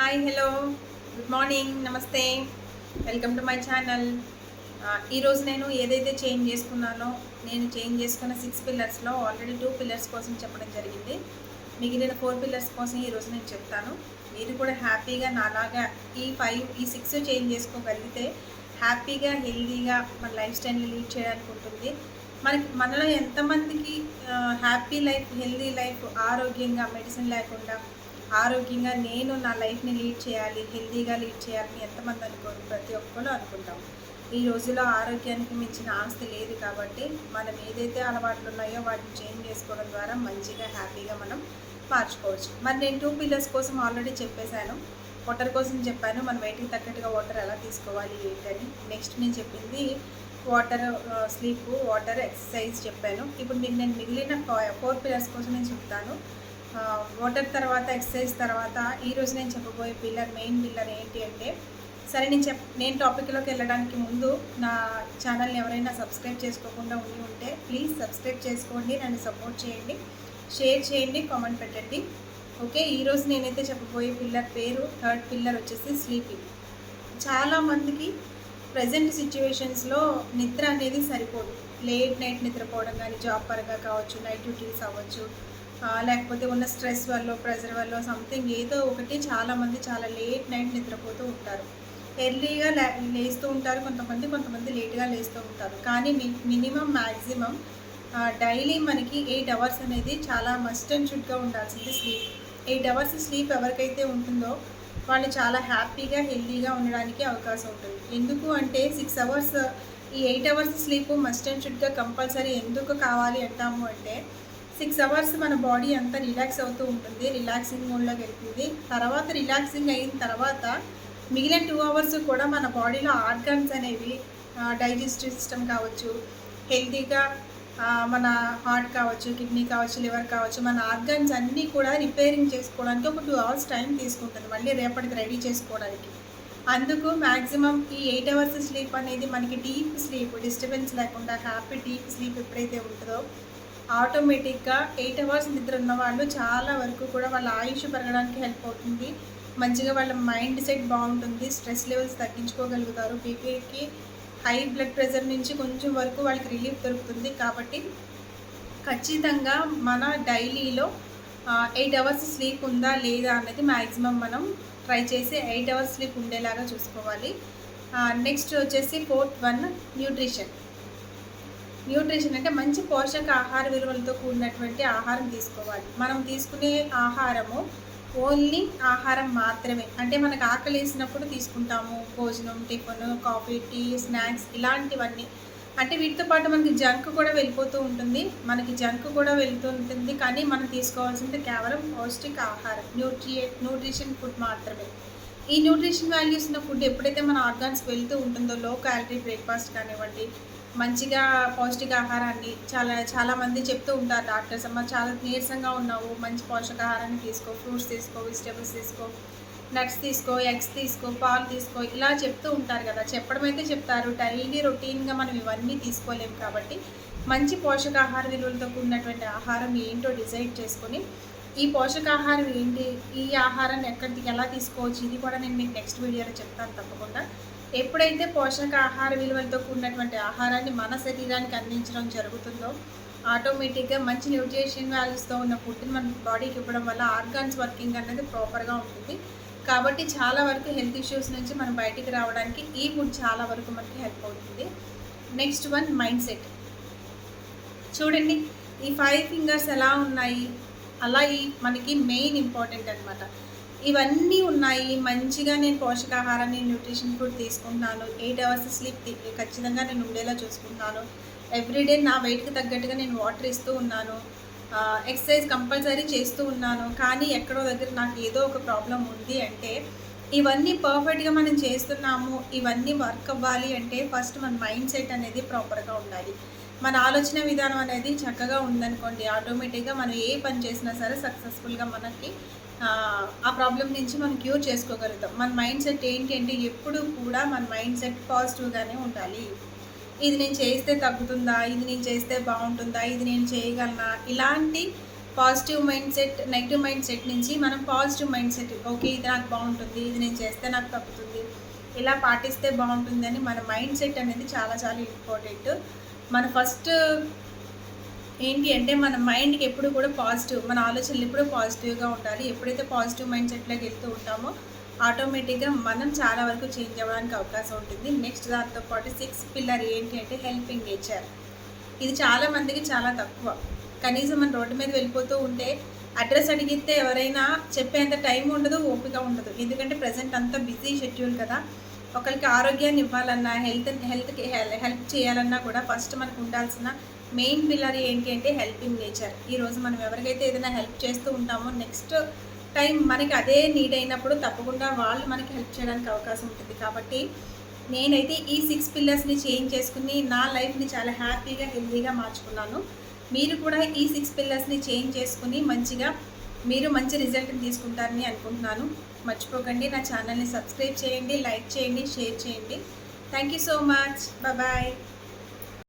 Hi hello good morning నమస్తే welcome to my channel. ఈరోజు నేను ఏదైతే చేంజ్ చేసుకున్నానో నేను చేంజ్ చేసుకున్న 6 పిల్లర్స్లో ఆల్రెడీ 2 పిల్లర్స్ కోసం చెప్పడం జరిగింది. మిగిలిన 4 పిల్లర్స్ కోసం ఈరోజు నేను చెప్తాను. మీరు కూడా హ్యాపీగా నాలాగా ఈ 6 చేంజ్ చేసుకోగలిగితే హ్యాపీగా హెల్దీగా మన లైఫ్ స్టైల్ని లీడ్ చేయడానికి ఉంటుంది. మనలో ఎంతమందికి హ్యాపీ లైఫ్, హెల్దీ లైఫ్, ఆరోగ్యంగా మెడిసిన్ లేకుండా ఆరోగ్యంగా నేను నా లైఫ్ని లీడ్ చేయాలి, హెల్తీగా లీడ్ చేయాలని ఎంతమంది అనుకోరు? ప్రతి ఒక్కరు అనుకుంటాం. ఈ రోజుల్లో ఆరోగ్యానికి మించిన ఆస్తి లేదు కాబట్టి మనం ఏదైతే అలవాట్లు ఉన్నాయో వాటిని చేంజ్ చేసుకోవడం ద్వారా మంచిగా హ్యాపీగా మనం మార్చుకోవచ్చు. మరి నేను 2 పిల్లర్స్ కోసం ఆల్రెడీ చెప్పేశాను. వాటర్ కోసం చెప్పాను, మన వెయిట్కి తగ్గట్టుగా వాటర్ ఎలా తీసుకోవాలి ఏంటని. నెక్స్ట్ నేను చెప్పింది వాటర్, స్లీప్, వాటర్, ఎక్సర్సైజ్ చెప్పాను. ఇప్పుడు నేను మిగిలిన 4 పిల్లర్స్ కోసం నేను చెప్తాను. వాటర్ తర్వాత, ఎక్సర్సైజ్ తర్వాత ఈరోజు నేను చెప్పబోయే మెయిన్ పిల్లర్ ఏంటి అంటే, సరే నేను టాపిక్లోకి వెళ్ళడానికి ముందు నా ఛానల్ని ఎవరైనా సబ్స్క్రైబ్ చేసుకోకుండా ఉంటే ప్లీజ్ సబ్స్క్రైబ్ చేసుకోండి, నన్ను సపోర్ట్ చేయండి, షేర్ చేయండి, కామెంట్ పెట్టండి. ఓకే, ఈరోజు నేనైతే చెప్పబోయే పిల్లర్ పేరు, 3rd పిల్లర్ వచ్చేసి స్లీపింగ్. చాలామందికి ప్రజెంట్ సిచ్యువేషన్స్లో నిద్ర అనేది సరిపోదు. లేట్ నైట్ నిద్రపోవడం కానీ, జాబ్ పరంగా కావచ్చు, నైట్ డ్యూటీస్ అవ్వచ్చు, లేకపోతే ఉన్న స్ట్రెస్ వల్ల, ప్రెషర్ వల్ల, సంథింగ్ ఏదో ఒకటి చాలామంది చాలా లేట్ నైట్ నిద్రపోతూ ఉంటారు. ఎర్లీగా లేస్తూ ఉంటారు కొంతమంది లేట్గా లేస్తూ ఉంటారు. కానీ మినిమం మ్యాక్సిమం డైలీ మనకి 8 అవర్స్ అనేది చాలా మస్ట్ అండ్ షుడ్గా ఉండాల్సింది స్లీప్. 8 అవర్స్ స్లీప్ ఎవరికైతే ఉంటుందో వాళ్ళు చాలా హ్యాపీగా హెల్తీగా ఉండడానికి అవకాశం ఉంటుంది. ఎందుకు అంటే 6 అవర్స్, ఈ 8 అవర్స్ స్లీప్ మస్ట్ అండ్ షుడ్గా కంపల్సరీ ఎందుకు కావాలి అంటాము అంటే, 6 అవర్స్ మన బాడీ అంతా రిలాక్స్ అవుతూ ఉంటుంది, రిలాక్సింగ్ మోడ్లోకి వెళ్తుంది. తర్వాత రిలాక్సింగ్ అయిన తర్వాత మిగిలిన 2 అవర్స్ కూడా మన బాడీలో ఆర్గాన్స్ అనేవి, డైజెస్టివ్ సిస్టమ్ కావచ్చు, హెల్తీగా మన హార్ట్ కావచ్చు, కిడ్నీ కావచ్చు, లివర్ కావచ్చు, మన ఆర్గాన్స్ అన్నీ కూడా రిపేరింగ్ చేసుకోవడానికి ఒక 2 అవర్స్ టైం తీసుకుంటుంది మళ్ళీ రేపటికి రెడీ చేసుకోవడానికి. అందుకు మ్యాక్సిమం ఈ 8 అవర్స్ స్లీప్ అనేది మనకి డీప్ స్లీప్, డిస్టర్బెన్స్ లేకుండా హ్యాపీ డీప్ స్లీప్ ఎప్పుడైతే ఉంటుందో ఆటోమేటిక్గా 8 అవర్స్ నిద్ర ఉన్న వాళ్ళు చాలా వరకు కూడా వాళ్ళ ఆయుష్ పెరగడానికి హెల్ప్ అవుతుంది. మంచిగా వాళ్ళ మైండ్ సెట్ బాగుంటుంది, స్ట్రెస్ లెవెల్స్ తగ్గించుకోగలుగుతారు, బీపీకి, హై బ్లడ్ ప్రెషర్ నుంచి కొంచెం వరకు వాళ్ళకి రిలీఫ్ దొరుకుతుంది. కాబట్టి ఖచ్చితంగా మన డైలీలో 8 అవర్స్ స్లీప్ ఉందా లేదా అన్నది మ్యాక్సిమం మనం ట్రై చేసి 8 అవర్స్ స్లీప్ ఉండేలాగా చూసుకోవాలి. నెక్స్ట్ వచ్చేసి 4th న్యూట్రిషన్. న్యూట్రిషన్ అంటే మంచి పోషక ఆహార విలువలతో కూడినటువంటి ఆహారం తీసుకోవాలి. మనం తీసుకునే ఆహారము ఓన్లీ ఆహారం మాత్రమే. అంటే మనకు ఆకలి వేసినప్పుడు తీసుకుంటాము భోజనం, టిఫిన్, కాఫీ, టీ, స్నాక్స్ ఇలాంటివన్నీ. అంటే వీటితో పాటు మనకి జంక్ కూడా వెళ్ళిపోతూ ఉంటుంది, కానీ మనం తీసుకోవాల్సింది కేవలం పౌష్టిక ఆహారం, న్యూట్రిషన్ ఫుడ్ మాత్రమే. ఈ న్యూట్రిషన్ వాల్యూస్ ఉన్న ఫుడ్ ఎప్పుడైతే మన ఆర్గాన్స్ వెళ్తూ ఉంటుందో, లో క్యాలరీ బ్రేక్ఫాస్ట్ కానివ్వండి, మంచిగా పౌష్టికాహారాన్ని చాలామంది చెప్తూ ఉంటారు డాక్టర్స్, అమ్మ చాలా నీరసంగా ఉన్నావు, మంచి పోషకాహారాన్ని తీసుకో, ఫ్రూట్స్ తీసుకో, వెజిటేబుల్స్ తీసుకో, నట్స్ తీసుకో, ఎగ్స్ తీసుకో, పాలు తీసుకో, ఇలా చెప్తూ ఉంటారు కదా. చెప్పడం అయితే చెప్తారు, డైలీ రొటీన్గా మనం ఇవన్నీ తీసుకోలేము. కాబట్టి మంచి పోషకాహార విలువలతో కూడినటువంటి ఆహారం ఏంటో డిసైడ్ చేసుకొని, ఈ పోషకాహారం ఏంటి, ఈ ఆహారాన్ని ఎక్కడికి ఎలా తీసుకోవచ్చు, ఇది కూడా నేను మీకు నెక్స్ట్ వీడియోలో చెప్తాను తప్పకుండా. ఎప్పుడైతే పోషకాహార విలువలతో కూడినటువంటి ఆహారాన్ని మన శరీరానికి అందించడం జరుగుతుందో ఆటోమేటిక్గా మంచి న్యూట్రిషన్ వాల్యూస్తో ఉన్న ఫుడ్ని మన బాడీకి ఇవ్వడం వల్ల ఆర్గాన్స్ వర్కింగ్ అనేది ప్రాపర్గా ఉంటుంది. కాబట్టి చాలా వరకు హెల్త్ ఇష్యూస్ నుంచి మనం బయటికి రావడానికి ఈ ఫుడ్ చాలా వరకు మనకి హెల్ప్ అవుతుంది. Next mind set. చూడండి, ఈ 5 ఫింగర్స్ ఎలా ఉన్నాయి, అలా మనకి మెయిన్ ఇంపార్టెంట్ అనమాట. ఇవన్నీ ఉన్నాయి. మంచిగా నేను పోషకాహారాన్ని, న్యూట్రిషన్ ఫుడ్ తీసుకుంటున్నాను, 8 అవర్స్ స్లీప్ ఖచ్చితంగా నేను ఉండేలా చూసుకుంటున్నాను, ఎవ్రీడే నా వెయిట్కి తగ్గట్టుగా నేను వాటర్ ఇస్తూ ఉన్నాను, ఎక్సర్సైజ్ కంపల్సరీ చేస్తూ ఉన్నాను. కానీ ఎక్కడో దగ్గర నాకు ఏదో ఒక ప్రాబ్లం ఉంది అంటే, ఇవన్నీ పర్ఫెక్ట్గా మనం చేస్తున్నాము, ఇవన్నీ వర్క్ అవ్వాలి అంటే ఫస్ట్ మన మైండ్ సెట్ అనేది ప్రాపర్గా ఉండాలి. మన ఆలోచన విధానం అనేది చక్కగా ఉందనుకోండి, ఆటోమేటిక్గా మనం ఏ పని చేసినా సరే సక్సెస్ఫుల్గా మనకి ఆ ప్రాబ్లం నుంచి మనం క్యూర్ చేసుకోగలుగుతాం. మన మైండ్ సెట్ ఏంటి అంటే, ఎప్పుడు కూడా మన మైండ్ సెట్ పాజిటివ్గానే ఉండాలి. ఇది నేను చేస్తే తగ్గుతుందా, ఇది నేను చేస్తే బాగుంటుందా, ఇది నేను చేయగలనా, ఇలాంటి positive mind set, negative mind set నుంచి మనం పాజిటివ్ మైండ్ సెట్, ఓకే ఇది నాకు బాగుంటుంది, ఇది నేను చేస్తే నాకు తప్పుతుంది, ఇలా పాటిస్తే బాగుంటుంది అని మన మైండ్ సెట్ అనేది చాలా చాలా ఇంపార్టెంట్. మన ఫస్ట్ ఏంటి అంటే మన మైండ్కి ఎప్పుడు కూడా పాజిటివ్, మన ఆలోచనలు ఎప్పుడూ పాజిటివ్గా ఉండాలి. ఎప్పుడైతే పాజిటివ్ మైండ్ సెట్లోకి వెళ్తూ ఉంటామో ఆటోమేటిక్గా మనం చాలా వరకు చేంజ్ అవ్వడానికి అవకాశం ఉంటుంది. నెక్స్ట్ దాంతోపాటు 6th పిల్లర్ ఏంటి అంటే హెల్పింగ్ నేచర్. ఇది చాలా మందికి చాలా తక్కువ. కనీసం మన రోడ్డు మీద వెళ్ళిపోతూ ఉంటే అడ్రస్ అడిగితే ఎవరైనా చెప్పేంత టైం ఉండదు, ఓపిక ఉండదు. ఎందుకంటే ప్రజెంట్ అంతా బిజీ షెడ్యూల్ కదా. ఒకరికి ఆరోగ్యాన్ని ఇవ్వాలన్నా, హెల్త్కి హెల్ప్ చేయాలన్నా కూడా ఫస్ట్ మనకు ఉండాల్సిన మెయిన్ పిల్లర్ ఏంటి అంటే హెల్పింగ్ నేచర్. ఈరోజు మనం ఎవరికైతే ఏదైనా హెల్ప్ చేస్తూ ఉంటామో నెక్స్ట్ టైం మనకి అదే నీడ్ అయినప్పుడు తప్పకుండా వాళ్ళు మనకి హెల్ప్ చేయడానికి అవకాశం ఉంటుంది. కాబట్టి నేనైతే ఈ 6 పిల్లర్స్ని చేంజ్ చేసుకుని నా లైఫ్ని చాలా హ్యాపీగా, హెల్తీగా మార్చుకున్నాను. మీరు కూడా ఈ 6 పిల్లర్స్ని చేంజ్ చేసుకుని మంచిగా మీరు మంచి రిజల్ట్ని తీసుకుంటారని అనుకుంటున్నాను. మర్చిపోకండి, నా ఛానల్ని సబ్స్క్రైబ్ చేయండి, లైక్ చేయండి, షేర్ చేయండి. Thank you so much. Bye.